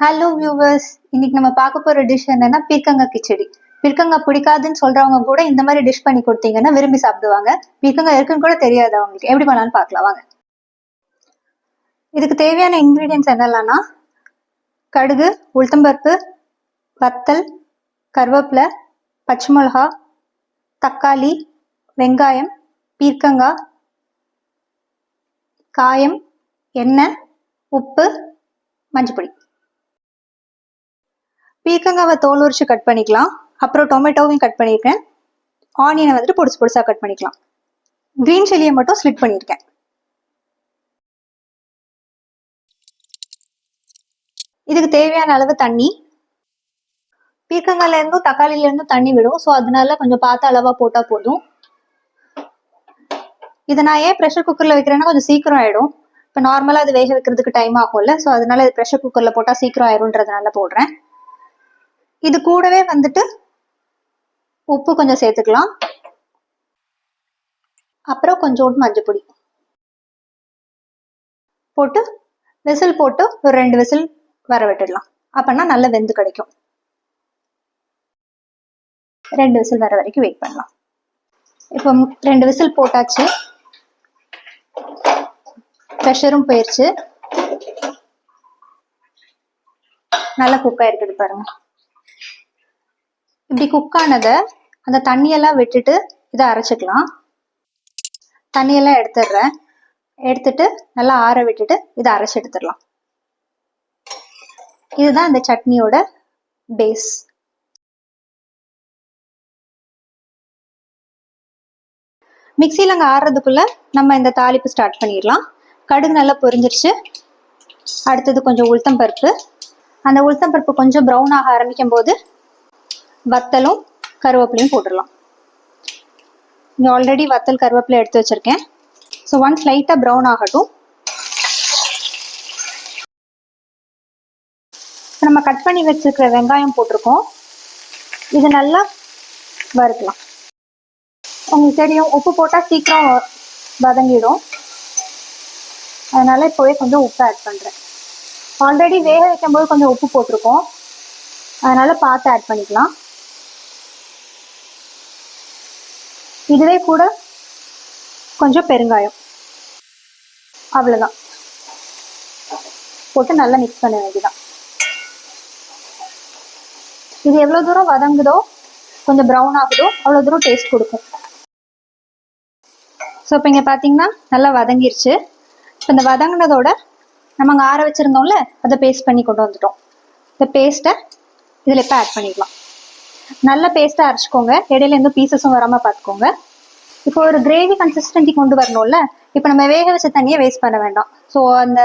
Hello viewers, இன்னைக்கு நம்ம பார்க்க போற டிஷ் என்னன்னா பீர்க்கங்காய் கிச்சடி. பீர்க்கங்காய் பிடிக்காதுன்னு சொல்றவங்க கூட இந்த மாதிரி டிஷ் பண்ணி கொடுத்தீங்கன்னா விரும்பி சாப்பிடுவாங்க. பீர்க்கங்காய் இருக்குன்னு கூட தெரியாது அவங்களுக்கு. எப்படி பண்ணலாம்னு பார்க்கலாம் வாங்க. இதுக்கு தேவையான இன்கிரீடியன்ஸ் என்னெல்லாம்னா கடுகு, உளுத்தம்பருப்பு, வத்தல், கருவேப்பிலை, பச்சை மிளகா, தக்காளி, வெங்காயம், பீர்க்கங்காய், காயம், எண்ணெய், உப்பு, மஞ்சப்பொடி. பீர்க்கங்காவை தோல் உரிச்சு கட் பண்ணிக்கலாம். அப்புறம் டொமேட்டோவையும் கட் பண்ணியிருக்கேன். ஆனியனை வந்துட்டு பொடிசு பொடிசா கட் பண்ணிக்கலாம். கிரீன் சில்லியை மட்டும் ஸ்லிட் பண்ணியிருக்கேன். இதுக்கு தேவையான அளவு தண்ணி. பீர்க்கங்காயில இருந்தும் தக்காளியில இருந்தும் தண்ணி விடும். ஸோ அதனால கொஞ்சம் பார்த்து அளவா போட்டா போதும். இதை நான் ஏன் ப்ரெஷர் குக்கர்ல வைக்கிறேன்னா கொஞ்சம் சீக்கிரம் ஆயிடும். இப்போ நார்மலா அது வேக வைக்கிறதுக்கு டைம் ஆகும்ல, ஸோ அதனால இது ப்ரெஷர் குக்கர்ல போட்டா சீக்கிரம் ஆயிரும்ன்றதுனால போடுறேன். இது கூடவே வந்துட்டு உப்பு கொஞ்சம் சேர்த்துக்கலாம். அப்புறம் கொஞ்சோண்டு மஞ்சள் பொடி போட்டு விசில் போட்டு ஒரு 2 விசில் வர விட்டுடலாம். அப்பனா நல்லா வெந்து கிடைக்கும். 2 விசில் வர வரைக்கும் வெயிட் பண்ணலாம். இப்போ 2 விசில் போட்டாச்சு. ப்ரெஷரும் போயிடுச்சு. நல்லா குக் ஆயிருக்குது பாருங்க. இப்படி குக் ஆனதை அந்த தண்ணியெல்லாம் விட்டுட்டு இதை அரைச்சிக்கலாம். தண்ணியெல்லாம் எடுத்துடுறேன். எடுத்துட்டு நல்லா ஆற விட்டுட்டு இதை அரைச்சி எடுத்துடலாம். இதுதான் இந்த சட்னியோட பேஸ். மிக்சியில் அங்கே ஆறுறதுக்குள்ள நம்ம இந்த தாளிப்பு ஸ்டார்ட் பண்ணிடலாம். கடுகு நல்லா பொரிஞ்சிருச்சு. அடுத்தது கொஞ்சம் உளுத்தம் பருப்பு. அந்த உளுத்தம் பருப்பு கொஞ்சம் ப்ரௌன் ஆக ஆரம்பிக்கும் போது வத்தலும் கருவேப்பிலையும் போட்டுடலாம். இங்கே ஆல்ரெடி வத்தல் கருவேப்பிலை எடுத்து வச்சிருக்கேன். ஸோ ஒன்ஸ் லைட்டாக ப்ரௌன் ஆகட்டும். நம்ம கட் பண்ணி வச்சிருக்கிற வெங்காயம் போட்டிருக்கோம். இது நல்லா வறுக்கலாம். உங்களுக்கு தெரியும் உப்பு போட்டால் சீக்கிரம் வதங்கிடும். அதனால இப்போவே கொஞ்சம் உப்பு ஆட் பண்ணுறேன். ஆல்ரெடி வேக வைக்கும் போது கொஞ்சம் உப்பு போட்டிருக்கோம். அதனால பார்த்து ஆட் பண்ணிக்கலாம். இதுவே கூட கொஞ்சம் பெருங்காயம், அவ்வளோதான் போட்டு நல்லா மிக்ஸ் பண்ண வேண்டியதான். இது எவ்வளோ தூரம் வதங்குதோ கொஞ்சம் ப்ரௌன் ஆகுதோ அவ்வளோ தூரம் டேஸ்ட் கொடுக்கும். ஸோ இப்போ இங்கே பார்த்தீங்கன்னா நல்லா வதங்கிருச்சு. இப்போ இந்த வதங்கினதோட நம்ம அங்கே ஆற வச்சுருந்தோம்ல அதை பேஸ்ட் பண்ணி கொண்டு வந்துட்டோம். இந்த பேஸ்ட்டை இதில் இப்போ ஆட் பண்ணிடலாம். நல்ல பேஸ்ட்டாக அரைச்சிக்கோங்க. இடையில எந்த பீசஸும் வராமல் பார்த்துக்கோங்க. இப்போ ஒரு கிரேவி கன்சிஸ்டன்சி கொண்டு வரணும்ல, இப்போ நம்ம வேக வச்ச தண்ணியை வேஸ்ட் பண்ண வேண்டாம். ஸோ அந்த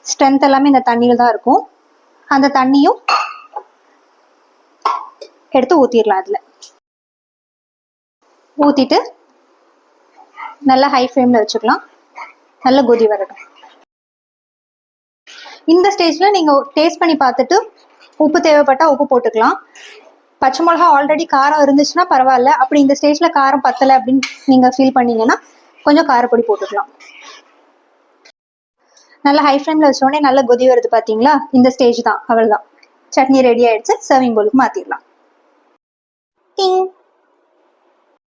ஸ்ட்ரென்த் எல்லாமே இந்த தண்ணியில் தான் இருக்கும். அந்த தண்ணியும் எடுத்து ஊற்றிடலாம். அதில் ஊற்றிட்டு நல்லா ஹை ஃப்ளேமில் வச்சுக்கலாம். நல்லா கொதி வரட்டும். இந்த ஸ்டேஜில் நீங்கள் டேஸ்ட் பண்ணி பார்த்துட்டு உப்பு தேவைப்பட்டால் உப்பு போட்டுக்கலாம். பச்சை மிளகா ஆல்ரெடி காரம் இருந்துச்சுன்னா பரவாயில்ல. அப்படி இந்த ஸ்டேஜில் காரம் பத்தலை அப்படின்னு நீங்கள் ஃபீல் பண்ணீங்கன்னா கொஞ்சம் காரப்பொடி போட்டுக்கலாம். நல்லா ஹை ஃப்ளேமில் வச்சோடனே நல்லா கொதி வருது பார்த்தீங்களா? இந்த ஸ்டேஜ் தான், அவ்வளோதான். சட்னி ரெடி ஆயிடுச்சு. சர்விங் பவுலுக்கு மாற்றிடலாம்.